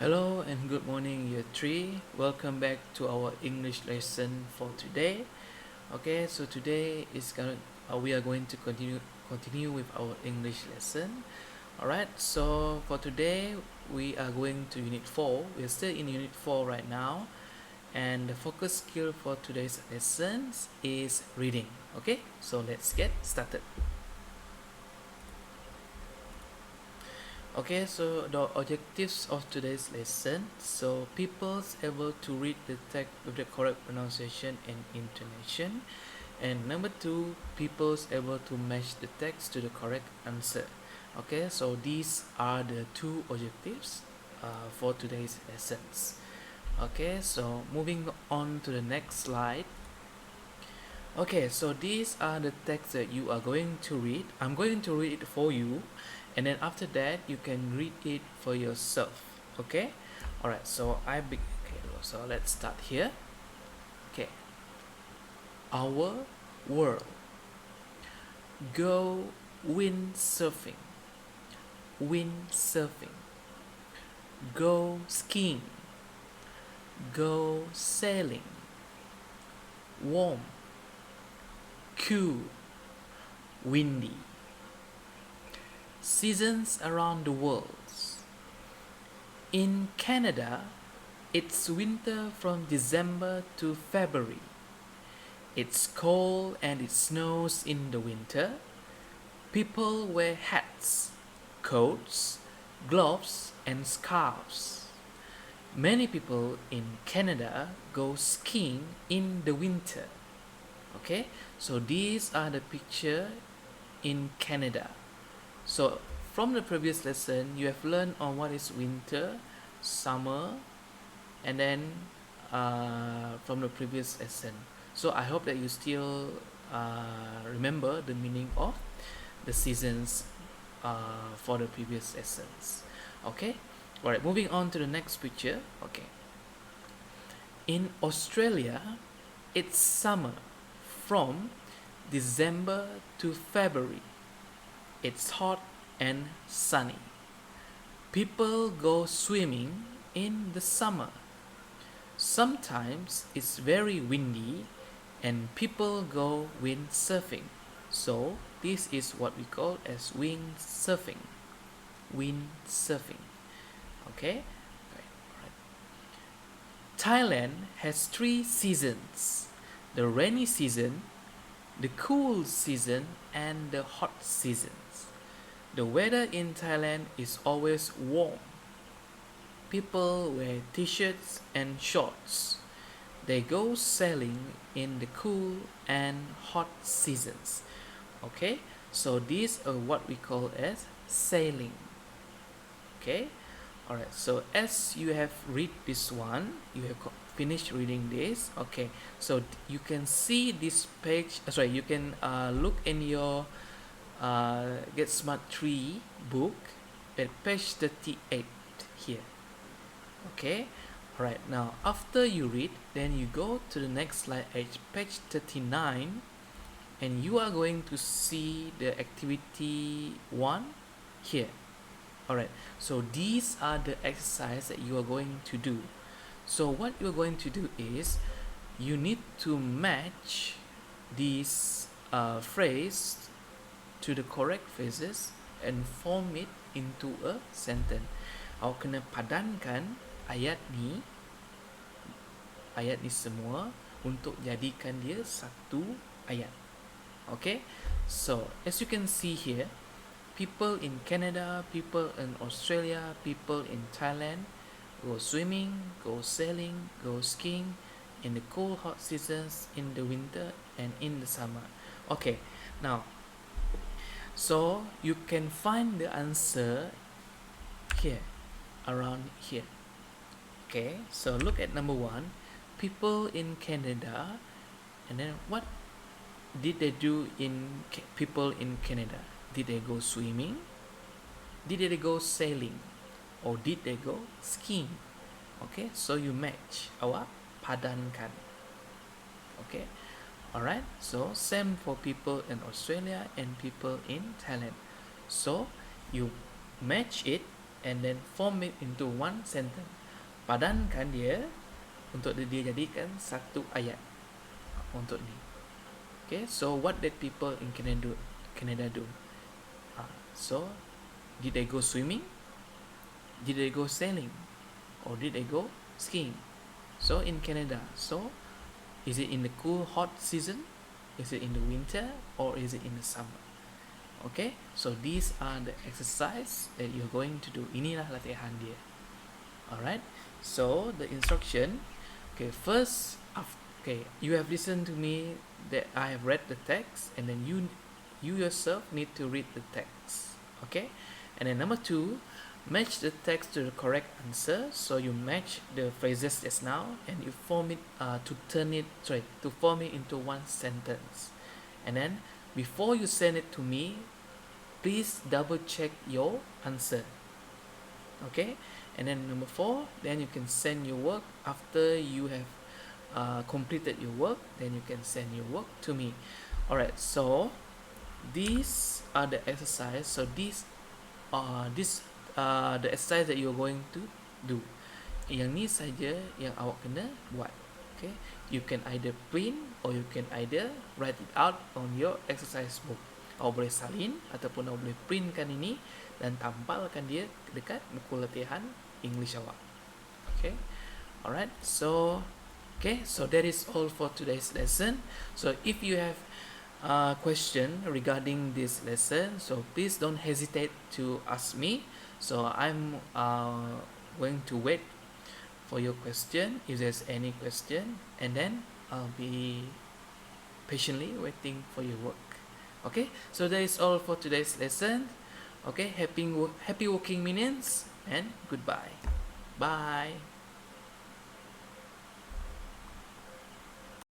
Hello and good morning, year 3. Welcome back to our English lesson for today. Okay, so today we are going to continue with our English lesson. All right, so for today we are going to unit 4. We're still in unit 4 right now, and the focus skill for today's lessons is reading. Okay, so let's get started. Okay, so the objectives of today's lesson. So people's able to read the text with the correct pronunciation and intonation. And number two, people's able to match the text to the correct answer. Okay, so these are the two objectives for today's lessons. Okay, so moving on to the next slide. Okay, so these are the texts that you are going to read. I'm going to read it for you, and then after that you can read it for yourself. Okay, all right. Okay, so let's start here. Okay, our world. Go windsurfing. Windsurfing. Go skiing. Go sailing. Warm. Cool. Windy. Seasons around the world. In Canada, it's winter from December to February. It's cold and it snows in the winter. People wear hats, coats, gloves, and scarves. Many people in Canada go skiing in the winter. Okay, so these are the picture in Canada. So from the previous lesson, you have learned on what is winter, summer, and then from the previous lesson. So I hope that you still remember the meaning of the seasons for the previous lessons. Okay, all right. Moving on to the next picture. Okay, in Australia, it's summer from December to February. It's hot and sunny. People go swimming in the summer. Sometimes it's very windy and people go windsurfing. So this is what we call as windsurfing. Windsurfing. Okay? Right. Thailand has 3 seasons. The rainy season, the cool season, and the hot seasons. The weather in Thailand is always warm. People wear t-shirts and shorts. They go sailing in the cool and hot seasons. Okay, so these are what we call as sailing. Okay, all right. So as you have read this one, you have finished reading this. Okay, so you can see this page. Sorry, you can look in your Get Smart 3 book at page 38 here. Okay, all right. Now after you read, then you go to the next slide at page 39, and you are going to see the activity 1 here. All right, so these are the exercise that you are going to do. So what you're going to do is you need to match this phrase to the correct phrases and form it into a sentence. Awak kena padankan ayat ni semua untuk jadikan dia satu ayat. Okay, so as you can see here, people in Canada, people in Australia, people in Thailand go swimming, go sailing, go skiing in the cold hot seasons, in the winter and in the summer. Okay, now so you can find the answer here, around here. Okay, so look at number 1, people in Canada, and then what did they do in people in Canada? Did they go swimming? Did they go sailing? Or did they go skiing? Okay, so you match. Awak padankan. Okay, alright. So same for people in Australia and people in Thailand. So you match it and then form it into one sentence. Padankan dia untuk dia jadikan satu ayat untuk ni. Okay, so what did people in Canada do? So, did they go swimming? Did they go sailing? Or did they go skiing? So in Canada, so is it in the cool hot season? Is it in the winter or is it in the summer? Okay, so these are the exercise that you're going to do. Inilah latihan dia. Alright, so the instruction. Okay, first, okay, you have listened to me that I have read the text, and then you yourself need to read the text. Okay, and then number 2, match the text to the correct answer. So you match the phrases just now, and you form it to form it into one sentence. And then before you send it to me, please double check your answer. Okay, and then number 4, then you can send your work after you have completed your work. Then you can send your work to me. Alright, so these are the exercise. So these the exercise that you're going to do. Yang ni saja yang awak kena buat. Okay, you can either print or you can either write it out on your exercise book. Awak boleh salin ataupun awak boleh printkan ini dan tampalkan dia dekat buku latihan English awak. Okay, alright. So that is all for today's lesson. So if you have question regarding this lesson, so please don't hesitate to ask me. So I'm going to wait for your question if there's any question, and then I'll be patiently waiting for your work. Okay, so that is all for today's lesson. Okay, happy working minutes and goodbye. Bye.